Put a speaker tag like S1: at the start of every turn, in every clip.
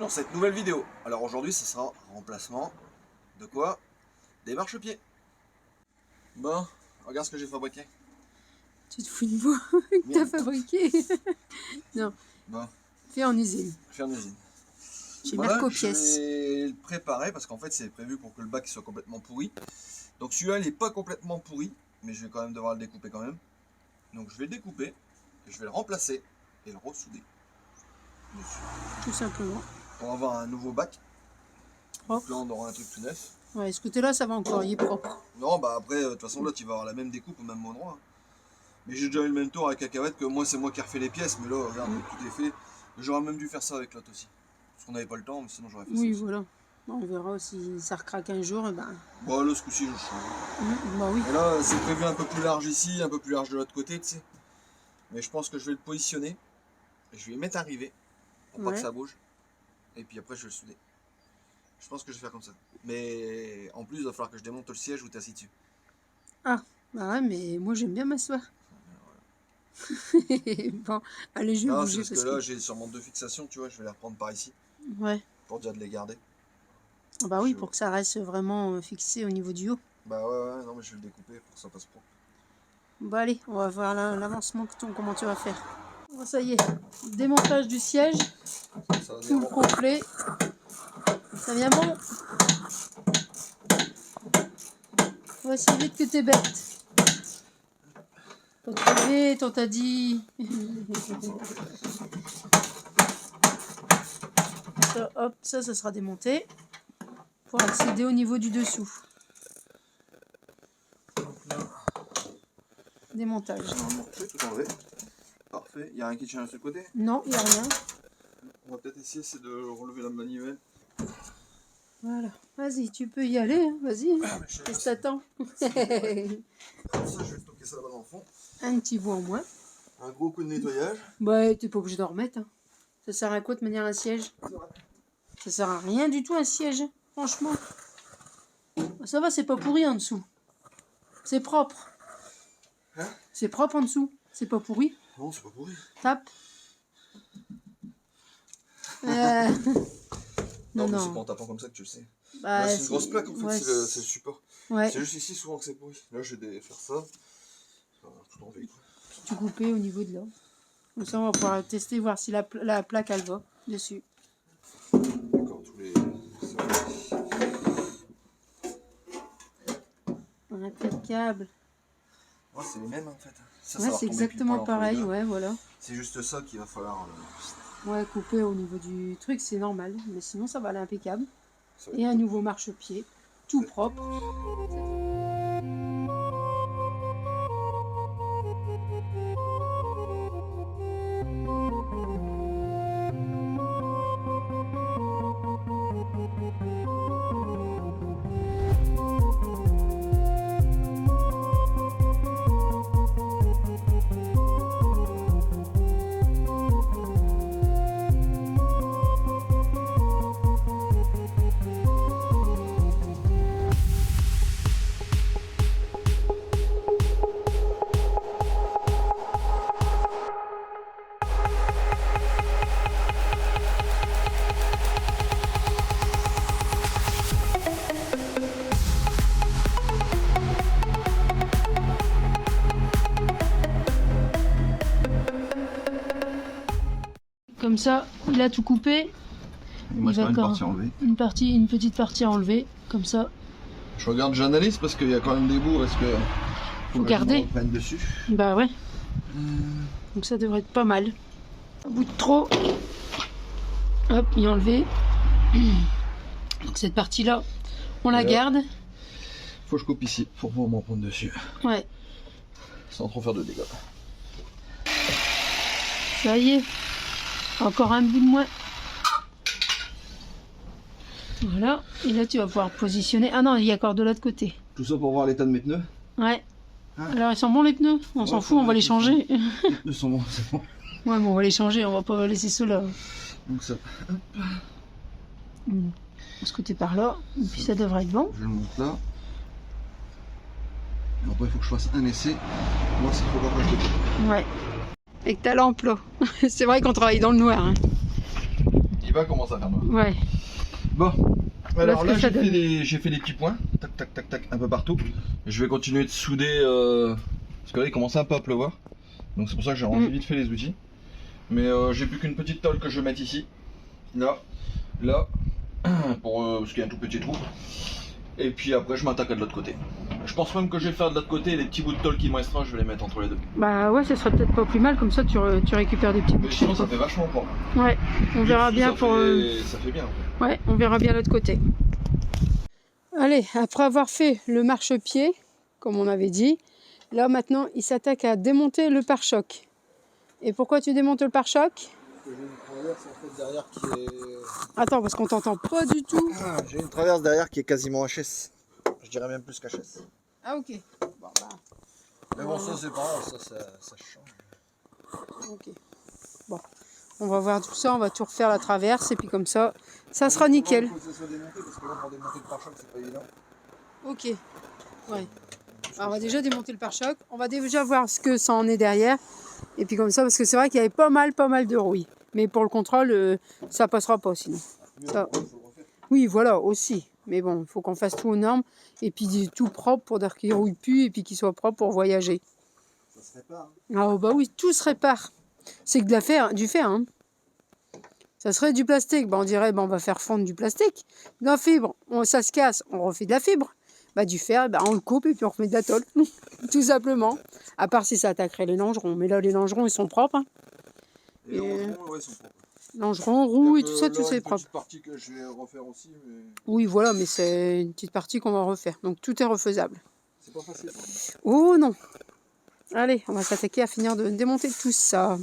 S1: pour cette nouvelle vidéo. Alors aujourd'hui ce sera remplacement de quoi? Des marchepieds. Bon, regarde ce que j'ai fabriqué.
S2: Tu te fous de moi que t'as fabriqué? Non.
S1: Bon.
S2: Fait en usine.
S1: Fait en usine.
S2: Chez
S1: Voilà,
S2: Mercopièce.
S1: je vais le préparer parce qu'en fait c'est prévu pour que le bac soit complètement pourri. Donc celui-là il n'est pas complètement pourri, mais je vais quand même devoir le découper quand même. Donc je vais le découper, et je vais le remplacer et le ressouder dessus.
S2: Tout simplement.
S1: Pour avoir un nouveau bac.
S2: Propre.
S1: Donc là on aura un truc tout neuf.
S2: Ouais, ce côté-là ça va encore, il est propre.
S1: Non, bah après, de toute façon, là, tu vas avoir la même découpe au même endroit. Mais j'ai déjà eu le même tour avec Cacahuète, que moi, c'est moi qui ai refait les pièces, mais là, regarde, tout est fait. J'aurais même dû faire ça avec l'autre aussi. Parce qu'on n'avait pas le temps, mais sinon j'aurais fait ça.
S2: Oui,
S1: aussi.
S2: voilà. On verra si ça recraque un jour, et ben...
S1: Bon, là, ce coup-ci, je change.
S2: Bah oui.
S1: Et là, c'est prévu un peu plus large ici, un peu plus large de l'autre côté, tu sais. Mais je pense que je vais le positionner. Et je vais le mettre arrivé, pour pas que ça bouge. Et puis après, je vais le souder. Je pense que je vais faire comme ça. Mais en plus, il va falloir que je démonte le siège où tu es assis dessus.
S2: Ah, bah ouais, mais moi j'aime bien m'asseoir. Bon, allez, je vais
S1: Non,
S2: bouger
S1: c'est parce que là, j'ai sûrement deux fixations, tu vois, je vais les reprendre par ici.
S2: Ouais.
S1: Pour déjà de les garder.
S2: Ah bah oui, pour que ça reste vraiment fixé au niveau du haut.
S1: Bah ouais, non mais je vais le découper pour que ça passe propre.
S2: Bon allez, on va voir l'avancement comment tu vas faire. Bon, ça y est, démontage du siège, tout complet. Ça vient bon? Voici vite que t'es bête. Faut te lever, on t'a dit. Ça, hop, ça sera démonté pour accéder au niveau du dessous. Démontage.
S1: Tout enlevé. Parfait. Il y a un kitchen de ce côté?
S2: Non, il n'y a rien.
S1: On va peut-être essayer de relever la manivelle.
S2: Voilà. Vas-y, tu peux y aller. Hein. Vas-y. Qu'est-ce que t'attends?
S1: Ça, je vais stocker ça là-bas dans le fond.
S2: Un petit bout en moins.
S1: Un gros coup de nettoyage.
S2: Bah, t'es pas obligé d'en remettre. Hein. Ça sert à quoi de manière un siège? Ça sert à rien du tout un siège. Franchement. Ça va, c'est pas pourri en dessous. C'est propre.
S1: Hein?
S2: C'est propre en dessous. C'est pas pourri.
S1: Non, c'est pas pourri.
S2: Tape.
S1: Non, mais
S2: non.
S1: c'est pas en tapant comme ça que tu le sais.
S2: Bah,
S1: là, c'est une grosse plaque en fait,
S2: ouais,
S1: c'est le support.
S2: Ouais.
S1: C'est juste ici souvent que c'est pourri. Là, je vais faire ça. Tout enlever quoi.
S2: Puis tout couper au niveau de là. Comme ça, on va pouvoir tester, voir si la plaque elle va dessus.
S1: D'accord, tous les.
S2: Impeccable.
S1: Ouais, c'est les mêmes en fait. Ça,
S2: Ouais, c'est exactement pareil, ouais, voilà.
S1: C'est juste ça qu'il va falloir.
S2: Ouais, couper au niveau du truc, c'est normal. Mais sinon, ça va aller impeccable. Et un nouveau marchepied, tout propre. Comme ça, il a tout coupé.
S1: Il me reste
S2: va
S1: une partie enlevée.
S2: Une petite partie à enlever, comme ça.
S1: Je regarde, j'analyse parce qu'il y a quand même des bouts, parce que
S2: faut garder.
S1: Dessus.
S2: Bah ouais. Donc ça devrait être pas mal. Un bout de trop. Hop, il est enlevé. Donc cette partie-là, on la garde.
S1: Faut que je coupe ici pour pouvoir m'en prendre dessus.
S2: Ouais.
S1: Sans trop faire de dégâts.
S2: Ça y est. Encore un bout de moins. Voilà. Et là, tu vas pouvoir positionner. Ah non, il y a encore de l'autre côté.
S1: Tout ça pour voir l'état de mes pneus.
S2: Ouais.
S1: Ah.
S2: Alors, ils sont bons les pneus? On s'en fout, on va les changer.
S1: Les pneus sont bons, c'est bon.
S2: Ouais, mais on va les changer, on va pas laisser ceux-là.
S1: Donc ça.
S2: Ce côté par là. Et puis ça devrait être bon.
S1: Je le monte là. Et après, il faut que je fasse un essai. Moi, c'est trop pas que je découpe.
S2: Ouais. Avec ta lampe là. C'est vrai qu'on travaille dans le noir. Hein.
S1: il va commencer à faire noir.
S2: Ouais.
S1: Bon, alors là,
S2: ce que ça
S1: j'ai fait des petits points, tac, tac, tac, tac, un peu partout. Je vais continuer de souder, parce que là, il commence un peu à pleuvoir. Donc c'est pour ça que j'ai rangé vite fait les outils. Mais j'ai plus qu'une petite tôle que je vais mettre ici, là, pour, parce qu'il y a un tout petit trou. Et puis après, je m'attaque à de l'autre côté. Je pense même que je vais faire de l'autre côté, les petits bouts de tôle qui me resteront, je vais les mettre entre les deux.
S2: Bah ouais, ce serait peut-être pas plus mal, comme ça tu récupères des petits bouts
S1: Mais
S2: de
S1: sinon,
S2: chaîne,
S1: ça fait vachement propre.
S2: Ouais, on verra
S1: Ça
S2: bien
S1: fait-
S2: pour...
S1: Ça fait bien. En fait.
S2: Ouais, on verra bien l'autre côté. Allez, après avoir fait le marchepied, comme on avait dit, là maintenant il s'attaque à démonter le pare-choc. Et pourquoi tu démontes le pare-choc?
S1: Parce que j'ai une traverse en fait derrière qui est...
S2: Attends, parce qu'on t'entend pas du tout.
S1: Ah, j'ai une traverse derrière qui est quasiment HS. Je dirais même plus qu'HS.
S2: Ah ok. Bon, bah,
S1: Mais bon, ça c'est pas grave, ça change.
S2: ok. Bon, on va voir tout ça, on va tout refaire la traverse et puis comme ça, ça sera nickel.
S1: Il faut que ça soit démonté parce que là pour démonter le pare-choc c'est pas évident.
S2: Ok. Ouais. Alors, on va déjà démonter le pare-choc. On va déjà voir ce que ça en est derrière. Et puis comme ça, parce que c'est vrai qu'il y avait pas mal de rouille. Mais pour le contrôle, ça passera pas sinon. Ça... Oui, voilà, aussi. Mais bon, il faut qu'on fasse tout aux normes. Et puis tout propre pour dire qu'il ne rouille plus et puis qu'il soit propre pour voyager.
S1: Ça se répare.
S2: Ah bah oui, tout se répare. C'est que du fer. Hein. Ça serait du plastique. Bah, on dirait, bah, on va faire fondre du plastique. De la fibre, ça se casse, on refait de la fibre. Bah, du fer, bah, on le coupe et puis on remet de la tôle. Tout simplement. À part si ça attaquerait les longerons. Mais là, les longerons, ils sont propres. Hein.
S1: Et les longerons, ouais, sont propres.
S2: Longerons, roues et tout ça, tout c'est propre.
S1: C'est une petite partie que je vais refaire aussi. Mais...
S2: Oui, voilà, mais c'est une petite partie qu'on va refaire. Donc tout est refaisable.
S1: C'est pas facile.
S2: Oh non. Allez, on va s'attaquer à finir de démonter tout ça.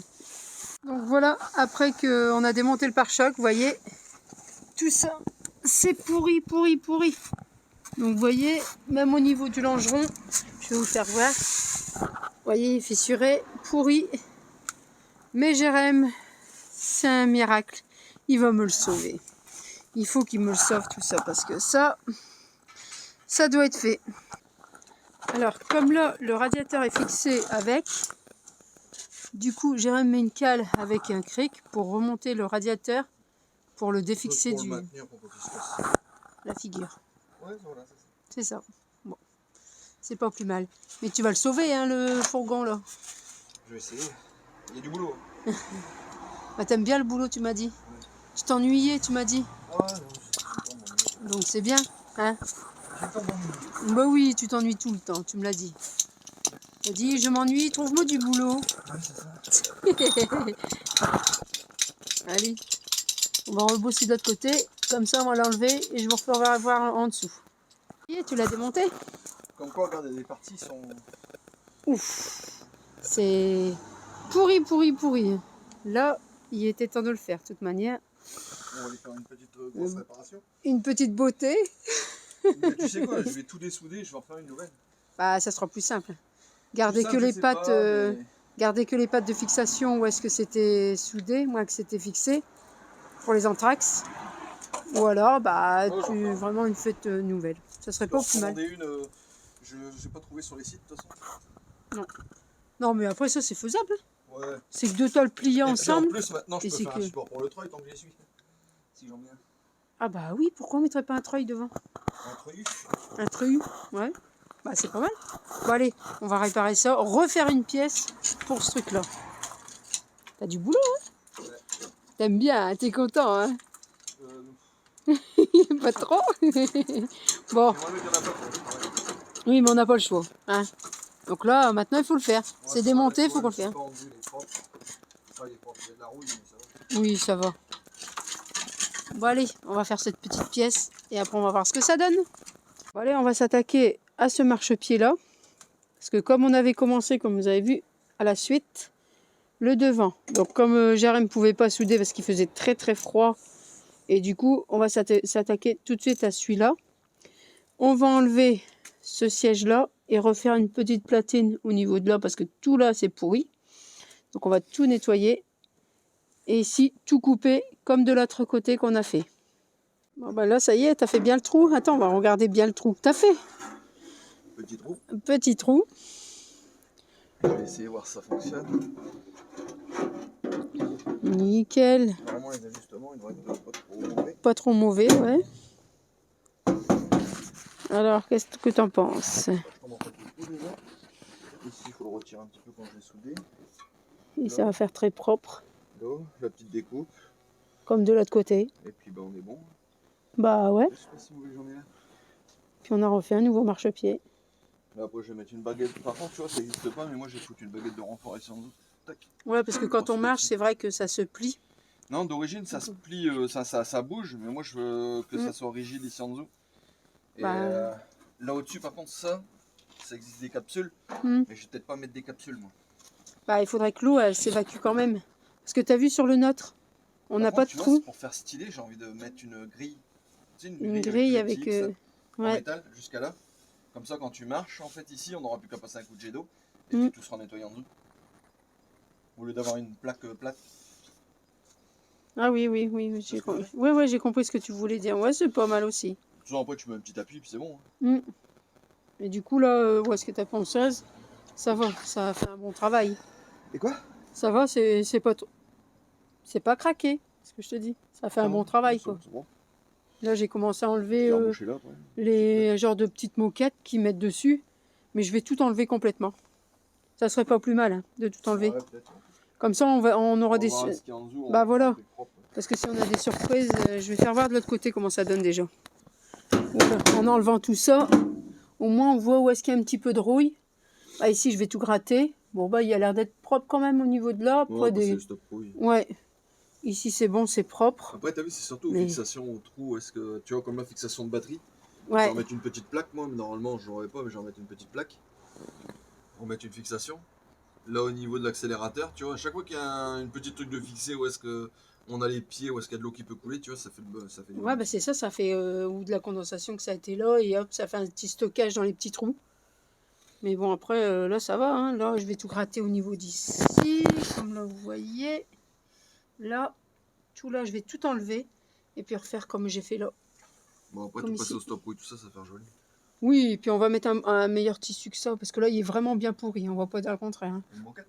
S2: Donc voilà, après qu'on a démonté le pare-choc, vous voyez, tout ça, c'est pourri. Donc vous voyez, même au niveau du longeron, je vais vous faire voir. Vous voyez, fissuré, pourri. Mais Jérém, c'est un miracle. Il va me le sauver. Il faut qu'il me le sauve tout ça parce que ça doit être fait. Alors, comme là, le radiateur est fixé avec, du coup, Jérém met une cale avec un cric pour remonter le radiateur, pour le défixer
S1: pour le maintenir, pour qu'il se casse.
S2: la figure.
S1: Ouais, voilà, c'est ça.
S2: C'est ça. Bon, c'est pas plus mal. Mais tu vas le sauver, hein, le fourgon, là.
S1: Je vais essayer. Il y a du boulot.
S2: Bah, t'aimes bien le boulot, tu m'as dit. Ouais. Tu t'ennuyais, tu m'as dit.
S1: Ah non,
S2: donc c'est bien, hein.
S1: J'ai le temps de m'ennuyer.
S2: Bah oui, tu t'ennuies tout le temps, tu me l'as dit. Tu as dit, je m'ennuie, trouve-moi du boulot.
S1: Ouais, c'est ça.
S2: Allez, on va rebosser de l'autre côté. Comme ça, on va l'enlever et je vous referai voir en dessous. Et tu l'as démonté?
S1: Comme quoi, regardez, les parties sont...
S2: Ouf, c'est pourri. Là, il était temps de le faire, de toute manière.
S1: On va aller faire une petite grosse réparation.
S2: Une petite beauté.
S1: Mais tu sais quoi, je vais tout dessouder et je vais en faire une nouvelle.
S2: Bah, ça sera plus simple. Gardez que les pattes, gardez que les pattes de fixation où est-ce que c'était soudé, moi que c'était fixé pour les anthrax. Ou alors, bah, vraiment une fête nouvelle. Ça serait pas plus mal.
S1: Je n'ai pas trouvé sur les sites de toute façon.
S2: Non. Non, mais après ça c'est faisable.
S1: Ouais.
S2: C'est que deux tôles pliées ensemble.
S1: En plus, maintenant je peux faire un support pour le treuil tant que j'y suis. Si j'en viens.
S2: Ah bah oui, pourquoi on mettrait pas un treuil devant?
S1: Un treuil.
S2: Un treuil, ouais. Bah c'est pas mal. Bon allez, on va réparer ça, refaire une pièce pour ce truc là. T'as du boulot, hein? Ouais. T'aimes bien, hein? T'es content, hein? Pas trop. Bon. Oui, mais on n'a pas le choix, hein? Donc là, maintenant il faut le faire. C'est démonté, il faut qu'on le fasse. Oui, ça va. Bon allez, on va faire cette petite pièce et après on va voir ce que ça donne. Bon allez, on va s'attaquer à ce marchepied là. Parce que comme on avait commencé, comme vous avez vu, à la suite, le devant. Donc comme Jérém ne pouvait pas souder parce qu'il faisait très froid. Et du coup, on va s'attaquer tout de suite à celui-là. On va enlever ce siège là et refaire une petite platine au niveau de là parce que tout là c'est pourri. Donc on va tout nettoyer. Et ici, tout couper comme de l'autre côté qu'on a fait. Bon ben là, ça y est, t'as fait bien le trou. Attends, on va regarder bien le trou. T'as fait?
S1: Petit trou.
S2: Petit trou.
S1: Je vais essayer de voir si ça fonctionne.
S2: Nickel.
S1: Normalement, les ajustements, ils devraient être pas trop mauvais.
S2: Pas trop mauvais, ouais. Alors, qu'est-ce que t'en penses?
S1: Je commence à couper déjà. Ici, il faut le retirer un petit peu quand je l'ai soudé.
S2: Et ça va faire très propre.
S1: Là, la petite découpe.
S2: Comme de l'autre côté.
S1: Et puis, bah, on est bon.
S2: Bah ouais.
S1: Je sais pas si vous voulez que j'en ai là.
S2: Puis on a refait un nouveau marchepied.
S1: Là, après, je vais mettre une baguette. Par contre, tu vois, ça n'existe pas, mais moi, j'ai foutu une baguette de renfort ici en dessous. Tac.
S2: Ouais, parce que quand on marche, c'est vrai que ça se plie.
S1: Non, d'origine, ça se plie, ça bouge, mais moi, je veux que ça soit rigide ici en dessous. Et
S2: Bah.
S1: là au-dessus, par contre, ça existe des capsules, mais je vais peut-être pas mettre des capsules, moi.
S2: Bah, il faudrait que l'eau, elle s'évacue quand même. Parce que t'as vu sur le nôtre, on n'a pas de trou.
S1: Pour faire stylé, j'ai envie de mettre une grille. Tu sais,
S2: Une grille avec.
S1: en
S2: Ouais.
S1: métal jusqu'à là. Comme ça, quand tu marches, en fait, ici, on n'aura plus qu'à passer un coup de jet d'eau et puis tout sera nettoyé en dessous. Au lieu d'avoir une plaque plate.
S2: Ah oui, j'ai compris. Ouais, j'ai compris ce que tu voulais dire. Ouais, c'est pas mal aussi.
S1: Toujours après, tu mets un petit appui, puis c'est bon.
S2: Et du coup, là, où est-ce que t'as pensé? Ça va, ça a fait un bon travail.
S1: Et quoi?
S2: Ça va, c'est pas trop. C'est pas craqué, ce que je te dis. Ça fait un bon travail, quoi.
S1: Bon.
S2: Là, j'ai commencé à enlever
S1: Là,
S2: les genres de petites moquettes qu'ils mettent dessus. Mais je vais tout enlever complètement. Ça serait pas plus mal hein, de tout enlever.
S1: Ouais,
S2: comme ça, on aura des... Bah voilà. Parce que si on a des surprises, je vais faire voir de l'autre côté comment ça donne déjà. Voilà. En enlevant tout ça, au moins on voit où est-ce qu'il y a un petit peu de rouille. Bah, ici, je vais tout gratter. Bon, bah, il a l'air d'être propre quand même au niveau de là. Après, ouais. Ici, c'est bon, c'est propre.
S1: Après, t'as vu, c'est surtout fixation au trou. Est-ce que tu vois, comme la fixation de batterie,
S2: ouais.
S1: Je vais en mettre une petite plaque, moi, mais normalement, je n'aurais pas, mais je vais en mettre une petite plaque. Pour mettre une fixation. Là, au niveau de l'accélérateur, tu vois, à chaque fois qu'il y a une petite truc de fixé, où est-ce que on a les pieds, où est-ce qu'il y a de l'eau qui peut couler, tu vois, ça fait du
S2: ouais, bah c'est ça, ça fait ou de la condensation que ça a été là, et hop, ça fait un petit stockage dans les petits trous. Mais bon, après, là, ça va. Hein. Là, je vais tout gratter au niveau d'ici, comme là, vous voyez. Là, tout là, je vais tout enlever, et puis refaire comme j'ai fait là.
S1: Bon, après, tout passer au stop rouille, tout ça, ça va faire joli.
S2: Oui, et puis on va mettre un meilleur tissu que ça, parce que là, il est vraiment bien pourri, on va pas dire le contraire. Hein.
S1: Une moquette?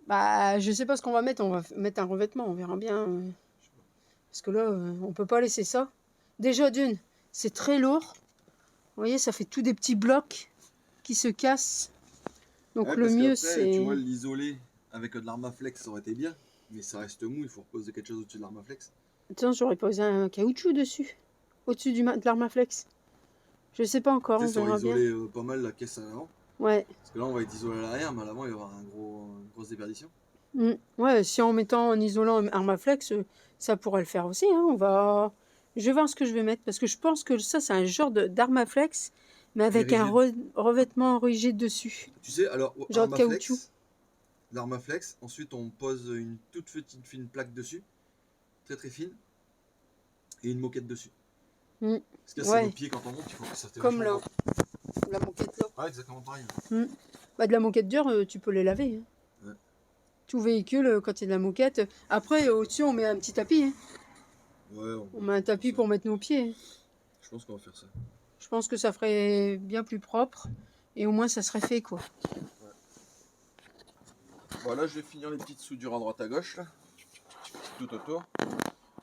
S2: Bah, je sais pas ce qu'on va mettre un revêtement, on verra bien. Parce que là, on peut pas laisser ça. Déjà, d'une, c'est très lourd. Vous voyez, ça fait tout des petits blocs qui se cassent. Donc le mieux, c'est...
S1: Tu vois, l'isoler avec de l'Armaflex, ça aurait été bien, mais ça reste mou, il faut reposer quelque chose au-dessus de l'Armaflex.
S2: Attends, j'aurais posé un caoutchouc dessus, au-dessus de l'Armaflex. Je sais pas encore, on verra bien.
S1: Isoler pas mal la caisse à l'avant.
S2: Ouais.
S1: Parce que là, on va être isolé à l'arrière, mais à l'avant, il va y avoir une grosse déperdition.
S2: Ouais, si en mettant, en isolant Armaflex, ça pourrait le faire aussi. Hein. Je vais voir ce que je vais mettre, parce que je pense que ça, c'est un genre d'Armaflex, mais avec un revêtement rigide dessus.
S1: Tu sais, alors,
S2: genre de caoutchouc.
S1: L'Armaflex, ensuite on pose une toute petite fine plaque dessus, très très fine, et une moquette dessus. Parce que c'est les pieds quand on monte, il faut que ça te
S2: comme là, la moquette là.
S1: Ouais, exactement pareil.
S2: Bah, de la moquette dure, tu peux les laver. Hein. Ouais. Tout véhicule, quand il y a de la moquette. Après, au-dessus, on met un petit tapis. Hein.
S1: Ouais,
S2: on met un tapis pour mettre nos pieds. Hein.
S1: Je pense qu'on va faire ça.
S2: Je pense que ça ferait bien plus propre. Et au moins, ça serait fait, quoi.
S1: Ouais. Voilà, je vais finir les petites soudures à droite à gauche, là. Tout autour.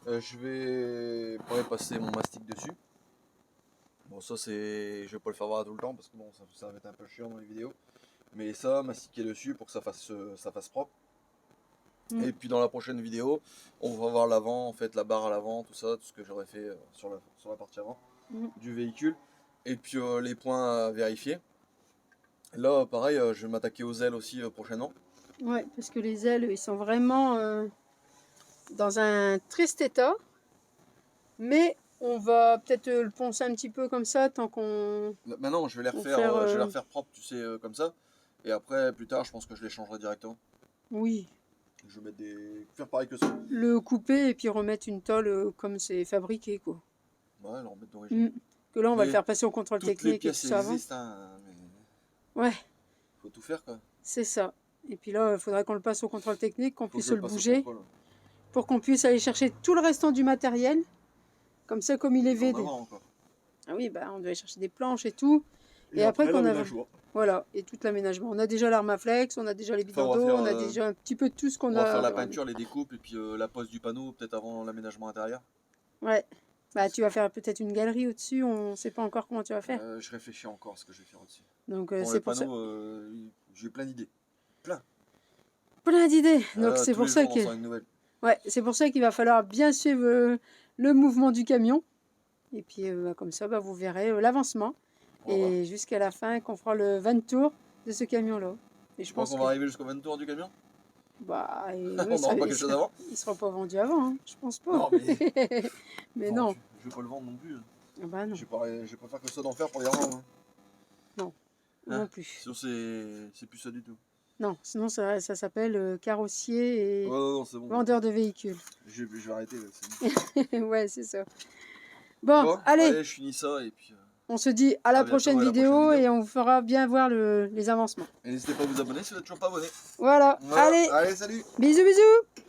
S1: Je vais passer mon mastic dessus. Bon, ça, je vais pas le faire voir tout le temps, parce que bon, ça va être un peu chiant dans les vidéos. Mais ça, mastiquer dessus pour que ça fasse propre. Et puis dans la prochaine vidéo, on va voir l'avant, en fait, la barre à l'avant, tout ça, tout ce que j'aurais fait sur la partie avant du véhicule. Et puis les points à vérifier. Là, pareil, je vais m'attaquer aux ailes aussi prochainement.
S2: Ouais, parce que les ailes, ils sont vraiment dans un triste état. Mais on va peut-être le poncer un petit peu comme ça, tant qu'on...
S1: Maintenant, je vais les refaire propres, tu sais, comme ça. Et après, plus tard, je pense que je les changerai directement.
S2: Oui.
S1: Je vais faire pareil que ça. Le
S2: couper et puis remettre une tôle comme c'est fabriqué, quoi.
S1: Ouais, le remettre d'origine.
S2: Que là, on va le faire passer au contrôle technique et tout ça avant. Ouais.
S1: Faut tout faire, quoi.
S2: C'est ça. Et puis là, il faudrait qu'on le passe au contrôle technique, qu'on puisse le bouger. Pour qu'on puisse aller chercher tout le restant du matériel. Comme ça, comme il est VD. Ah oui, bah, on devait chercher des planches et tout. Et après qu'on a...
S1: l'aménagement.
S2: Voilà, et tout l'aménagement. On a déjà l'armaflex, on a déjà les bidons
S1: Enfin,
S2: d'eau,
S1: on
S2: on
S1: va
S2: a
S1: faire,
S2: déjà un petit peu de tout ce qu'on
S1: On va
S2: a.
S1: faire la peinture, les découpes et puis la pose du panneau peut-être avant l'aménagement intérieur.
S2: Ouais. Bah, tu vas faire peut-être une galerie au-dessus, on ne sait pas encore comment tu vas faire.
S1: Je réfléchis encore à ce que je vais faire au-dessus.
S2: Donc
S1: Pour
S2: c'est
S1: le
S2: pour ça.
S1: panneau, j'ai plein d'idées.
S2: Plein d'idées. Donc c'est
S1: Tous
S2: pour
S1: les
S2: ça
S1: jours, on
S2: que.
S1: en sort une nouvelle.
S2: Ouais, c'est pour ça qu'il va falloir bien suivre le mouvement du camion. Et puis comme ça, bah, vous verrez l'avancement. Et jusqu'à la fin, qu'on fera le 20 tours de ce camion-là. Et
S1: Je pense qu'on va arriver jusqu'au 20 tours du camion.
S2: Bah,
S1: On n'aura pas quelque chose avant.
S2: Il sera pas vendu avant, hein. Je pense pas.
S1: Non, mais,
S2: Mais
S1: bon,
S2: non.
S1: Je vais pas le vendre non plus.
S2: Ah bah non,
S1: Je préfère que ça d'enfer pour les revendre.
S2: non plus.
S1: Sinon, c'est plus ça du tout.
S2: Non, sinon ça s'appelle carrossier et
S1: Non, c'est bon.
S2: vendeur de véhicules.
S1: Je vais arrêter là.
S2: Ouais, c'est ça. Bon, allez,
S1: je finis ça et puis.
S2: on se dit à la
S1: bientôt,
S2: prochaine
S1: à la
S2: vidéo
S1: prochaine vidéo.
S2: et on vous fera bien voir les avancements.
S1: Et n'hésitez pas à vous abonner si vous n'êtes toujours pas abonné.
S2: Voilà,
S1: Voilà.
S2: allez,
S1: Allez, salut.
S2: bisous bisous.